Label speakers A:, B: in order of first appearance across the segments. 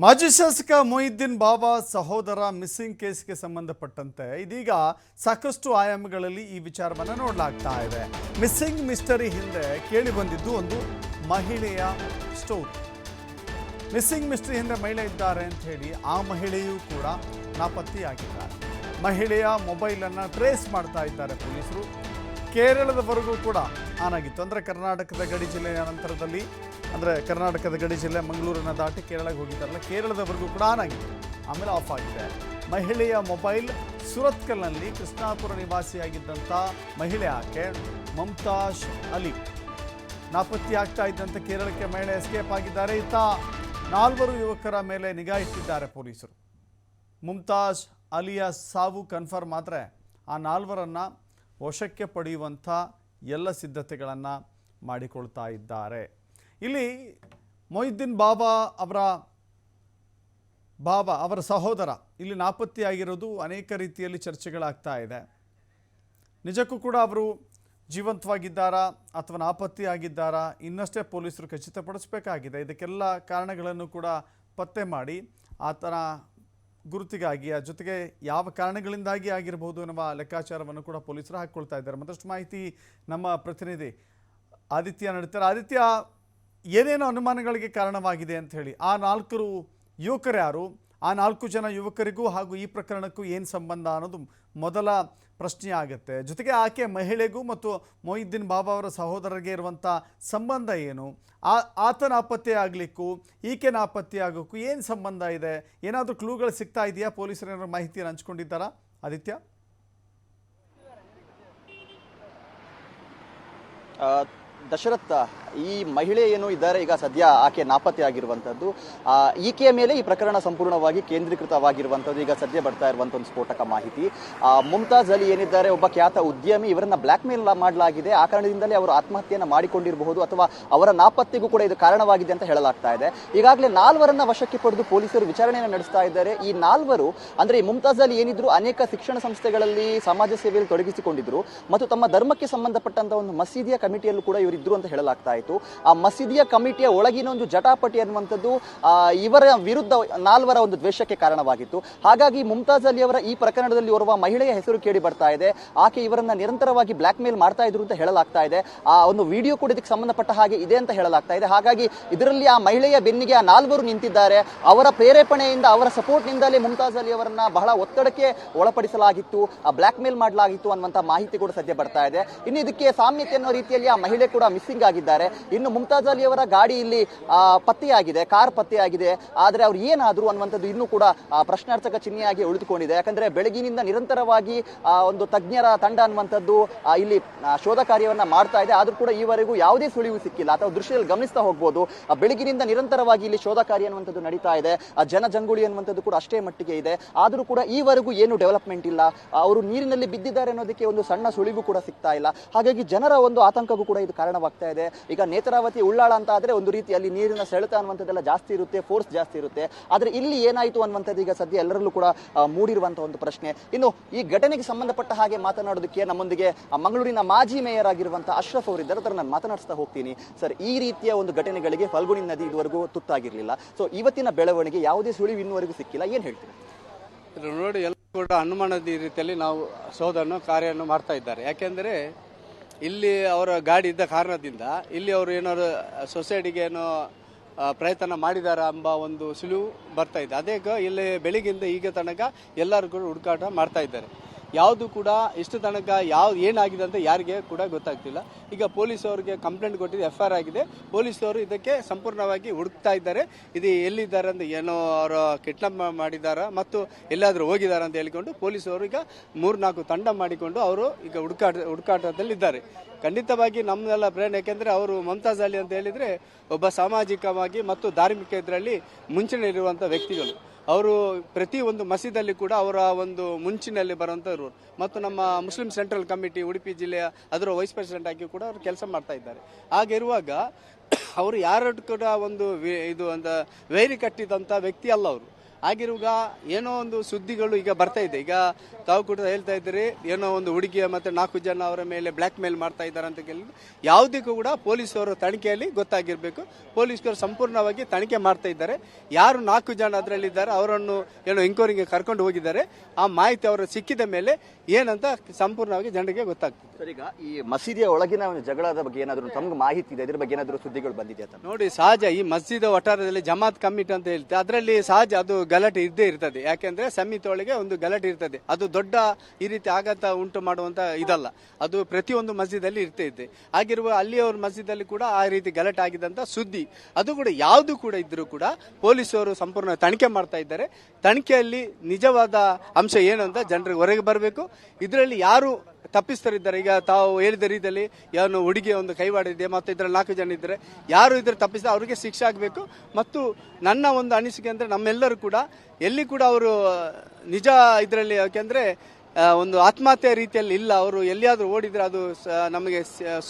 A: ಮಾಜಿ ಶಾಸಕ ಮೊಹಿದ್ದೀನ್ ಬಾಬಾ ಸಹೋದರ ಮಿಸ್ಸಿಂಗ್ ಕೇಸ್ಗೆ ಸಂಬಂಧಪಟ್ಟಂತೆ ಇದೀಗ ಸಾಕಷ್ಟು ಆಯಾಮಗಳಲ್ಲಿ ಈ ವಿಚಾರವನ್ನು ನೋಡಲಾಗ್ತಾ ಇದೆ. ಮಿಸ್ಸಿಂಗ್ ಮಿಸ್ಟರಿ ಹಿಂದೆ ಕೇಳಿ ಬಂದಿದ್ದು ಒಂದು ಮಹಿಳೆಯ ಸ್ಟೋರಿ. ಮಿಸ್ಸಿಂಗ್ ಮಿಸ್ಟರಿ ಹಿಂದೆ ಮಹಿಳೆ ಇದ್ದಾರೆ ಅಂತ ಹೇಳಿ ಆ ಮಹಿಳೆಯೂ ಕೂಡ ನಾಪತ್ತೆಯಾಗಿದ್ದಾರೆ. ಮಹಿಳೆಯ ಮೊಬೈಲನ್ನು ಟ್ರೇಸ್ ಮಾಡ್ತಾ ಇದ್ದಾರೆ ಪೊಲೀಸರು. ಕೇರಳದವರೆಗೂ ಕೂಡ ಆನ್ ಆಗಿತ್ತು. ಅಂದರೆ ಕರ್ನಾಟಕದ ಗಡಿ ಜಿಲ್ಲೆಯ ನಂತರದಲ್ಲಿ, ಅಂದರೆ ಕರ್ನಾಟಕದ ಗಡಿ ಜಿಲ್ಲೆ ಮಂಗಳೂರನ್ನು ದಾಟಿ ಕೇರಳಕ್ಕೆ ಹೋಗಿದ್ದಾರಲ್ಲ, ಕೇರಳದವರೆಗೂ ಕೂಡ ಆನ್ ಆಗಿತ್ತು. ಆಮೇಲೆ ಆಫ್ ಆಗಿದೆ. ಮಹಿಳೆಯ ಮೊಬೈಲ್ ಸುರತ್ಕಲ್ನಲ್ಲಿ ಕೃಷ್ಣಾಪುರ ನಿವಾಸಿಯಾಗಿದ್ದಂಥ ಮಹಿಳೆ ಆಕೆ ಮುಮ್ತಾಜ್ ಅಲಿ ನಾಪತ್ತೆ ಆಗ್ತಾ ಇದ್ದಂತೆ ಕೇರಳಕ್ಕೆ ಮಹಿಳೆ ಎಸ್ಕೇಪ್ ಆಗಿದ್ದಾರೆ. ಇತ್ತ 4 ಯುವಕರ ಮೇಲೆ ನಿಗಾ ಇಟ್ಟಿದ್ದಾರೆ ಪೊಲೀಸರು. ಮುಮ್ತಾಜ್ ಅಲಿಯ ಸಾವು ಕನ್ಫರ್ಮ್ ಆದರೆ ಆ 4ರನ್ನು ವಶಕ್ಕೆ ಪಡೆಯುವಂಥ ಎಲ್ಲ ಸಿದ್ಧತೆಗಳನ್ನು ಮಾಡಿಕೊಳ್ತಾ ಇದ್ದಾರೆ. ಇಲ್ಲಿ ಮೊಹಿದ್ದೀನ್ ಬಾಬಾ ಅವರ ಸಹೋದರ ಇಲ್ಲಿ ನಾಪತ್ತೆಯಾಗಿರೋದು ಅನೇಕ ರೀತಿಯಲ್ಲಿ ಚರ್ಚೆಗಳಾಗ್ತಾ ಇದೆ. ನಿಜಕ್ಕೂ ಕೂಡ ಅವರು ಜೀವಂತವಾಗಿದ್ದಾರಾ ಅಥವಾ ನಾಪತ್ತೆಯಾಗಿದ್ದಾರಾ ಇನ್ನಷ್ಟೇ ಪೊಲೀಸರು ಖಚಿತಪಡಿಸಬೇಕಾಗಿದೆ. ಇದಕ್ಕೆಲ್ಲ ಕಾರಣಗಳನ್ನು ಕೂಡ ಪತ್ತೆ ಮಾಡಿ ಆತನ ಗುರುತಿಗಾಗಿ, ಜೊತೆಗೆ ಯಾವ ಕಾರಣಗಳಿಂದಾಗಿ ಆಗಿರಬಹುದು ಎನ್ನುವ ಲೆಕ್ಕಾಚಾರವನ್ನು ಕೂಡ ಪೊಲೀಸರು ಹಾಕ್ಕೊಳ್ತಾ ಇದ್ದಾರೆ. ಮತ್ತಷ್ಟು ಮಾಹಿತಿ ನಮ್ಮ ಪ್ರತಿನಿಧಿ ಆದಿತ್ಯ ನೀಡ್ತಾರೆ. ಆದಿತ್ಯ, ಏನೇನು ಅನುಮಾನಗಳಿಗೆ ಕಾರಣವಾಗಿದೆ ಅಂತ ಹೇಳಿ, ಆ 4 ಯುವಕರು ಯಾರು, ಆ 4 ಜನ ಯುವಕರಿಗೂ ಹಾಗೂ ಈ ಪ್ರಕರಣಕ್ಕೂ ಏನು ಸಂಬಂಧ ಅನ್ನೋದು ಮೊದಲ ಪ್ರಶ್ನೆ ಆಗುತ್ತೆ. ಜೊತೆಗೆ ಆಕೆ ಮಹಿಳೆಗೂ ಮತ್ತು ಮೊಹಿದ್ದೀನ್ ಬಾಬಾ ಅವರ ಸಹೋದರರಿಗೆ ಇರುವಂಥ ಸಂಬಂಧ ಏನು, ಆತ ನಾಪತ್ತೆ ಆಗಲಿಕ್ಕೂ ಈಕೆ ನಾಪತ್ತೆ ಆಗೋಕ್ಕೂ ಏನು ಸಂಬಂಧ ಇದೆ, ಏನಾದರೂ ಕ್ಲೂಗಳು ಸಿಗ್ತಾ ಇದೆಯಾ? ಪೊಲೀಸರು ಏನಾದರೂ ಮಾಹಿತಿಯನ್ನು ಹಂಚ್ಕೊಂಡಿದ್ದಾರಾ ಆದಿತ್ಯ?
B: ದಶರಥ್, ಈ ಮಹಿಳೆ ಏನು ಇದ್ದಾರೆ ಈಗ ಸದ್ಯ ಆಕೆ ನಾಪತ್ತೆ ಆಗಿರುವಂಥದ್ದು, ಈಕೆಯ ಮೇಲೆ ಈ ಪ್ರಕರಣ ಸಂಪೂರ್ಣವಾಗಿ ಕೇಂದ್ರೀಕೃತವಾಗಿರುವಂಥದ್ದು ಈಗ ಸದ್ಯ ಬರ್ತಾ ಇರುವಂಥ ಒಂದು ಸ್ಫೋಟಕ ಮಾಹಿತಿ. ಮುಮ್ತಾಜ್ ಅಲಿ ಏನಿದ್ದಾರೆ ಒಬ್ಬ ಖ್ಯಾತ ಉದ್ಯಮಿ, ಇವರನ್ನ ಬ್ಲ್ಯಾಕ್ ಮೇಲ್ ಮಾಡಲಾಗಿದೆ. ಆ ಕಾರಣದಿಂದಲೇ ಅವರು ಆತ್ಮಹತ್ಯೆಯನ್ನು ಮಾಡಿಕೊಂಡಿರಬಹುದು ಅಥವಾ ಅವರ ನಾಪತ್ತೆಗೂ ಕೂಡ ಇದು ಕಾರಣವಾಗಿದೆ ಅಂತ ಹೇಳಲಾಗ್ತಾ ಇದೆ. ಈಗಾಗಲೇ 4ರನ್ನ ವಶಕ್ಕೆ ಪಡೆದು ಪೊಲೀಸರು ವಿಚಾರಣೆಯನ್ನು ನಡೆಸ್ತಾ ಇದ್ದಾರೆ. ಈ 4 ಅಂದ್ರೆ ಈ ಮುಮ್ತಾಜ್ ಅಲಿ ಏನಿದ್ರು ಅನೇಕ ಶಿಕ್ಷಣ ಸಂಸ್ಥೆಗಳಲ್ಲಿ ಸಮಾಜ ಸೇವೆಯಲ್ಲಿ ತೊಡಗಿಸಿಕೊಂಡಿದ್ರು ಮತ್ತು ತಮ್ಮ ಧರ್ಮಕ್ಕೆ ಸಂಬಂಧಪಟ್ಟಂತ ಒಂದು ಮಸೀದಿಯ ಕಮಿಟಿಯಲ್ಲೂ ಕೂಡ ಇವರಿದ್ರು ಅಂತ ಹೇಳಲಾಗ್ತಾ ಇತ್ತು. ಆ ಮಸೀದಿಯ ಕಮಿಟಿಯ ಒಳಗಿನ ಒಂದು ಜಟಾಪಟಿ ಅನ್ನುವಂಥದ್ದು ಇವರ ವಿರುದ್ಧ 4ರ ಒಂದು ದ್ವೇಷಕ್ಕೆ ಕಾರಣವಾಗಿತ್ತು. ಹಾಗಾಗಿ ಮುಮ್ತಾಜ್ ಅಲಿ ಅವರ ಈ ಪ್ರಕರಣದಲ್ಲಿ ಓರ್ವ ಮಹಿಳೆಯ ಹೆಸರು ಕೇಳಿ ಬರ್ತಾ ಇದೆ. ಆಕೆ ಇವರನ್ನ ನಿರಂತರವಾಗಿ ಬ್ಲ್ಯಾಕ್ ಮೇಲ್ ಮಾಡ್ತಾ ಇದ್ರು ಅಂತ ಹೇಳಲಾಗ್ತಾ ಇದೆ. ಆ ಒಂದು ವಿಡಿಯೋ ಕೂಡ ಇದಕ್ಕೆ ಸಂಬಂಧಪಟ್ಟ ಹಾಗೆ ಇದೆ ಅಂತ ಹೇಳಲಾಗ್ತಾ ಇದೆ. ಹಾಗಾಗಿ ಇದರಲ್ಲಿ ಆ ಮಹಿಳೆಯ ಬೆನ್ನಿಗೆ ಆ 4 ನಿಂತಿದ್ದಾರೆ. ಅವರ ಪ್ರೇರೇಪಣೆಯಿಂದ, ಅವರ ಸಪೋರ್ಟ್ ನಿಂದಲೇ ಮುಮ್ತಾಜ್ ಅಲಿ ಅವರನ್ನ ಬಹಳ ಒತ್ತಡಕ್ಕೆ ಒಳಪಡಿಸಲಾಗಿತ್ತು, ಬ್ಲ್ಯಾಕ್ ಮೇಲ್ ಮಾಡಲಾಗಿತ್ತು ಅನ್ನುವಂತ ಮಾಹಿತಿ ಕೂಡ ಸದ್ಯ ಬರ್ತಾ ಇದೆ. ಇನ್ನು ಇದಕ್ಕೆ ಸಾಮ್ಯತೆ ಅನ್ನೋ ರೀತಿಯಲ್ಲಿ ಆ ಮಹಿಳೆ ಕೂಡ ಮಿಸ್ಸಿಂಗ್ ಆಗಿದ್ದಾರೆ. ಇನ್ನು ಮುಮ್ತಾಜ್ ಅಲಿ ಅವರ ಗಾಡಿ ಇಲ್ಲಿ ಪತ್ತೆಯಾಗಿದೆ, ಕಾರ್ ಪತ್ತೆಯಾಗಿದೆ. ಆದರೆ ಅವ್ರು ಏನಾದ್ರು ಅನ್ನುವಂಥದ್ದು ಇನ್ನೂ ಕೂಡ ಪ್ರಶ್ನಾರ್ಥಕ ಚಿಹ್ನೆಯಾಗಿ ಉಳಿದುಕೊಂಡಿದೆ. ಯಾಕಂದ್ರೆ ಬೆಳಗಿನಿಂದ ನಿರಂತರವಾಗಿ ಒಂದು ತಜ್ಞರ ತಂಡ ಅನ್ನುವಂಥದ್ದು ಇಲ್ಲಿ ಶೋಧ ಕಾರ್ಯವನ್ನ ಮಾಡ್ತಾ ಇದೆ. ಆದ್ರೂ ಕೂಡ ಈವರೆಗೂ ಯಾವುದೇ ಸುಳಿವು ಸಿಕ್ಕಿಲ್ಲ. ಅಥವಾ ದೃಶ್ಯದಲ್ಲಿ ಗಮನಿಸ್ತಾ ಹೋಗ್ಬೋದು, ಬೆಳಗಿನಿಂದ ನಿರಂತರವಾಗಿ ಇಲ್ಲಿ ಶೋಧ ಕಾರ್ಯ ಅನ್ನುವಂಥದ್ದು ನಡೀತಾ ಇದೆ. ಜನಜಂಗುಳಿ ಅನ್ನುವಂಥದ್ದು ಕೂಡ ಅಷ್ಟೇ ಮಟ್ಟಿಗೆ ಇದೆ. ಆದ್ರೂ ಕೂಡ ಈವರೆಗೂ ಏನು ಡೆವಲಪ್ಮೆಂಟ್ ಇಲ್ಲ. ಅವರು ನೀರಿನಲ್ಲಿ ಬಿದ್ದಿದ್ದಾರೆ ಅನ್ನೋದಕ್ಕೆ ಒಂದು ಸಣ್ಣ ಸುಳಿವು ಕೂಡ ಸಿಗ್ತಾ ಇಲ್ಲ. ಹಾಗಾಗಿ ಜನರ ಒಂದು ಆತಂಕಕ್ಕೂ ಕೂಡ ಇದು ಕಾರಣವಾಗ್ತಾ ಇದೆ. ಈಗ ನೇತ್ರಾವತಿ, ಉಳ್ಳಾಳ ಅಂತ ಆದ್ರೆ ಒಂದು ರೀತಿಯಲ್ಲಿ ನೀರಿನ ಸೆಳೆತ ಅನ್ನುವಂಥದ್ದೆಲ್ಲ ಜಾಸ್ತಿ ಇರುತ್ತೆ, ಫೋರ್ಸ್ ಜಾಸ್ತಿ ಇರುತ್ತೆ. ಆದ್ರೆ ಇಲ್ಲಿ ಏನಾಯಿತು ಅನ್ನುವಂಥದ್ದು ಈಗ ಸದ್ಯ ಎಲ್ಲರಲ್ಲೂ ಕೂಡ ಮೂಡಿರುವಂತಹ ಒಂದು ಪ್ರಶ್ನೆ. ಇನ್ನು ಈ ಘಟನೆಗೆ ಸಂಬಂಧಪಟ್ಟ ಹಾಗೆ ಮಾತನಾಡೋದಕ್ಕೆ ನಮ್ಮೊಂದಿಗೆ ಮಂಗಳೂರಿನ ಮಾಜಿ ಮೇಯರ್ ಆಗಿರುವಂತಹ ಅಶ್ರಫ್ ಅವರಿದ್ದಾರೆ. ಅದರ ನಾನು ಮಾತನಾಡಿಸ್ತಾ ಹೋಗ್ತೀನಿ. ಸರ್, ಈ ರೀತಿಯ ಒಂದು ಘಟನೆಗಳಿಗೆ ಫಲ್ಗುಣಿ ನದಿ ಇದುವರೆಗೂ ತುತ್ತಾಗಿರ್ಲಿಲ್ಲ. ಸೊ ಇವತ್ತಿನ ಬೆಳವಣಿಗೆ ಯಾವುದೇ ಸುಳಿವು ಇನ್ನುವರೆಗೂ ಸಿಕ್ಕಿಲ್ಲ, ಏನ್ ಹೇಳ್ತೀರಾ?
C: ನೋಡಿ, ಎಲ್ಲ ಕೂಡ ಅನುಮಾನದ ರೀತಿಯಲ್ಲಿ ನಾವು ಶೋಧನ ಕಾರ್ಯವನ್ನು ಮಾಡ್ತಾ ಇದ್ದಾರೆ. ಯಾಕೆಂದರೆ ಇಲ್ಲಿ ಅವರ ಗಾಡಿ ಇದ್ದ ಕಾರಣದಿಂದ ಇಲ್ಲಿ ಅವರು ಏನಾದ್ರು ಸೊಸೈಟಿಗೆ ಏನೋ ಪ್ರಯತ್ನ ಮಾಡಿದಾರ ಎಂಬ ಒಂದು ಸುಳಿವು ಬರ್ತಾ ಇದೆ. ಅದೇ ಇಲ್ಲಿ ಬೆಳಿಗ್ಗೆಯಿಂದ ಈಗ ತನಕ ಎಲ್ಲರೂ ಕೂಡ ಹುಡುಕಾಟ ಮಾಡ್ತಾ ಇದ್ದಾರೆ. ಯಾವುದು ಕೂಡ ಇಷ್ಟು ತನಕ ಏನಾಗಿದೆ ಅಂತ ಯಾರಿಗೆ ಕೂಡ ಗೊತ್ತಾಗ್ತಿಲ್ಲ. ಈಗ ಪೊಲೀಸ್ ಅವರಿಗೆ ಕಂಪ್ಲೇಂಟ್ ಕೊಟ್ಟಿದ್ದು, FIR ಆಗಿದೆ. ಪೊಲೀಸವರು ಇದಕ್ಕೆ ಸಂಪೂರ್ಣವಾಗಿ ಹುಡುಕ್ತಾ ಇದ್ದಾರೆ. ಇದು ಎಲ್ಲಿದ್ದಾರೆ ಅಂತ, ಏನೋ ಅವರು ಕಿಡ್ನಾಪ್ ಮಾಡಿದಾರ ಮತ್ತು ಎಲ್ಲಾದರೂ ಹೋಗಿದ್ದಾರೆ ಅಂತ ಹೇಳಿಕೊಂಡು ಪೊಲೀಸವರು ಈಗ 3-4 ತಂಡ ಮಾಡಿಕೊಂಡು ಅವರು ಈಗ ಹುಡುಕಾಟದಲ್ಲಿದ್ದಾರೆ. ಖಂಡಿತವಾಗಿ ನಮ್ಮೆಲ್ಲ ಪ್ರೇರಣೆ. ಯಾಕೆಂದ್ರೆ ಅವರು ಮುಮ್ತಾಜ್ ಅಲಿ ಅಂತ ಹೇಳಿದ್ರೆ ಒಬ್ಬ ಸಾಮಾಜಿಕವಾಗಿ ಮತ್ತು ಧಾರ್ಮಿಕ ಇದರಲ್ಲಿ ಮುಂಚೂಣಿಯಲ್ಲಿರುವಂಥ ವ್ಯಕ್ತಿಗಳು. ಅವರು ಪ್ರತಿ ಒಂದು ಮಸೀದಲ್ಲಿ ಕೂಡ ಅವರ ಒಂದು ಮುಂಚಿನಲ್ಲಿ ಬರುವಂಥವ್ರು ಮತ್ತು ನಮ್ಮ ಮುಸ್ಲಿಂ ಸೆಂಟ್ರಲ್ ಕಮಿಟಿ ಉಡುಪಿ ಜಿಲ್ಲೆಯ ಅದರ ವೈಸ್ ಪ್ರೆಸಿಡೆಂಟ್ ಆಗಿ ಕೂಡ ಅವರು ಕೆಲಸ ಮಾಡ್ತಾ ಇದ್ದಾರೆ. ಹಾಗಿರುವಾಗ ಅವರು ಯಾರು ಕೂಡ ಒಂದು ಇದು ಅಂತ ವೈರಿ ಕಟ್ಟಿದಂಥ ವ್ಯಕ್ತಿ ಅಲ್ಲ ಅವರು. ಆಗಿರುವಾಗ ಏನೋ ಒಂದು ಸುದ್ದಿಗಳು ಈಗ ಬರ್ತಾ ಇದೆ. ಈಗ ತಾವು ಕೂಡ ಹೇಳ್ತಾ ಇದ್ದೀರಿ, ಏನೋ ಒಂದು ಹುಡುಗಿಯ ಮತ್ತು 4 ಜನ ಅವರ ಮೇಲೆ ಬ್ಲ್ಯಾಕ್ ಮೇಲ್ ಮಾಡ್ತಾ ಇದ್ದಾರೆ ಅಂತ ಕೇಳಿ, ಯಾವುದಕ್ಕೂ ಕೂಡ ಪೊಲೀಸರು ತನಿಖೆಯಲ್ಲಿ ಗೊತ್ತಾಗಿರಬೇಕು. ಪೊಲೀಸರು ಸಂಪೂರ್ಣವಾಗಿ ತನಿಖೆ ಮಾಡ್ತಾ ಇದ್ದಾರೆ. ಯಾರು 4 ಜನ ಅದರಲ್ಲಿದ್ದಾರೆ ಅವರನ್ನು ಏನೋ ಎಂಕ್ವೈರಿಗೆ ಕರ್ಕೊಂಡು ಹೋಗಿದ್ದಾರೆ. ಆ ಮಾಹಿತಿ ಅವರು ಸಿಕ್ಕಿದ ಮೇಲೆ ಏನಂತ ಸಂಪೂರ್ಣವಾಗಿ ಜನರಿಗೆ ಗೊತ್ತಾಗ್ತದೆ.
B: ಸರ್, ಈಗ ಈ ಮಸೀದಿಯ ಒಳಗಿನ ಒಂದು ಜಗಳದ ಬಗ್ಗೆ ಏನಾದರೂ ತಮ್ಗೆ ಮಾಹಿತಿ ಇದೆ? ಇದ್ರ ಬಗ್ಗೆ ಏನಾದರೂ ಸುದ್ದಿಗಳು ಬಂದಿದೆಯಾ?
C: ನೋಡಿ, ಸಹಜ ಈ ಮಸ್ಜಿದ್ ವಠಾರದಲ್ಲಿ ಜಮಾತ್ ಕಮಿಟಿ ಅಂತ ಹೇಳ್ತೆ, ಅದರಲ್ಲಿ ಸಹಜ ಅದು ಗಲಾಟೆ ಇದ್ದೇ ಇರ್ತದೆ. ಯಾಕೆಂದ್ರೆ ಸಮಿತಿ ಒಳಗೆ ಒಂದು ಗಲಾಟೆ ಇರ್ತದೆ. ಅದು ದೊಡ್ಡ ಈ ರೀತಿ ಆಘಾತ ಉಂಟು ಮಾಡುವಂತ ಇದಲ್ಲ, ಅದು ಪ್ರತಿಯೊಂದು ಮಸ್ಜಿದಲ್ಲಿ ಇರ್ತೈತೆ. ಆಗಿರುವ ಅಲ್ಲಿಯವ್ರ ಮಸ್ಜಿದಲ್ಲಿ ಕೂಡ ಆ ರೀತಿ ಗಲಾಟೆ ಆಗಿದಂತ ಸುದ್ದಿ, ಅದು ಕೂಡ ಯಾವುದು ಕೂಡ ಇದ್ರೂ ಕೂಡ ಪೊಲೀಸರು ಸಂಪೂರ್ಣ ತನಿಖೆ ಮಾಡ್ತಾ ಇದ್ದಾರೆ. ತನಿಖೆಯಲ್ಲಿ ನಿಜವಾದ ಅಂಶ ಏನು ಅಂತ ಜನರಿಗೆ ಹೊರಗೆ ಬರಬೇಕು. ಇದರಲ್ಲಿ ಯಾರು ತಪ್ಪಿಸ್ತರಿದ್ದಾರೆ, ಈಗ ತಾವು ಹೇಳಿದ ರೀತಿಯಲ್ಲಿ ಏನು ಹುಡುಗಿಯ ಒಂದು ಕೈವಾಡ ಇದೆ ಮತ್ತು ಇದರಲ್ಲಿ 4 ಜನ ಇದ್ದಾರೆ, ಯಾರು ಇದ್ರ ತಪ್ಪಿಸಿದ ಅವರಿಗೆ ಶಿಕ್ಷೆ ಆಗಬೇಕು. ಮತ್ತು ನನ್ನ ಒಂದು ಅನಿಸಿಕೆ ಅಂದರೆ ನಮ್ಮೆಲ್ಲರೂ ಕೂಡ ಎಲ್ಲಿ ಕೂಡ ಅವರು ನಿಜ ಇದರಲ್ಲಿ, ಯಾಕೆಂದರೆ ಒಂದು ಆತ್ಮಹತ್ಯೆ ರೀತಿಯಲ್ಲಿ ಇಲ್ಲ, ಅವರು ಎಲ್ಲಿಯಾದರೂ ಓಡಿದರೆ ಅದು ನಮಗೆ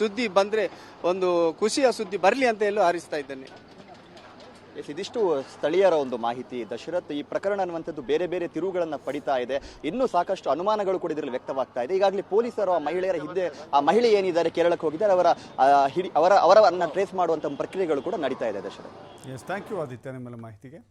C: ಸುದ್ದಿ ಬಂದರೆ ಒಂದು ಖುಷಿಯ ಸುದ್ದಿ ಬರಲಿ ಅಂತ ಎಲ್ಲೂ ಹಾರೈಸ್ತಾ ಇದ್ದೇನೆ.
B: ಇದಿಷ್ಟು ಸ್ಥಳೀಯರ ಒಂದು ಮಾಹಿತಿ. ದಶರಥ್, ಈ ಪ್ರಕರಣ ಅನ್ನುವಂಥದ್ದು ಬೇರೆ ಬೇರೆ ತಿರುವುಗಳನ್ನು ಪಡಿತಾ ಇದೆ. ಇನ್ನೂ ಸಾಕಷ್ಟು ಅನುಮಾನಗಳು ಕೂಡ ಇದರಲ್ಲಿ ವ್ಯಕ್ತವಾಗ್ತಾ ಇದೆ. ಈಗಾಗಲೇ ಪೊಲೀಸರು ಆ ಮಹಿಳೆಯರ ಹಿಂದೆ, ಆ ಮಹಿಳೆ ಏನಿದ್ದಾರೆ ಕೇರಳಕ್ಕೆ ಹೋಗಿದ್ದಾರೆ, ಅವರನ್ನು ಟ್ರೇಸ್ ಮಾಡುವಂಥ ಪ್ರಕ್ರಿಯೆಗಳು ಕೂಡ ನಡೀತಾ ಇದೆ. Dasharath,
A: yes, thank you Aditya ನಿಮ್ಮೆಲ್ಲ ಮಾಹಿತಿಗೆ.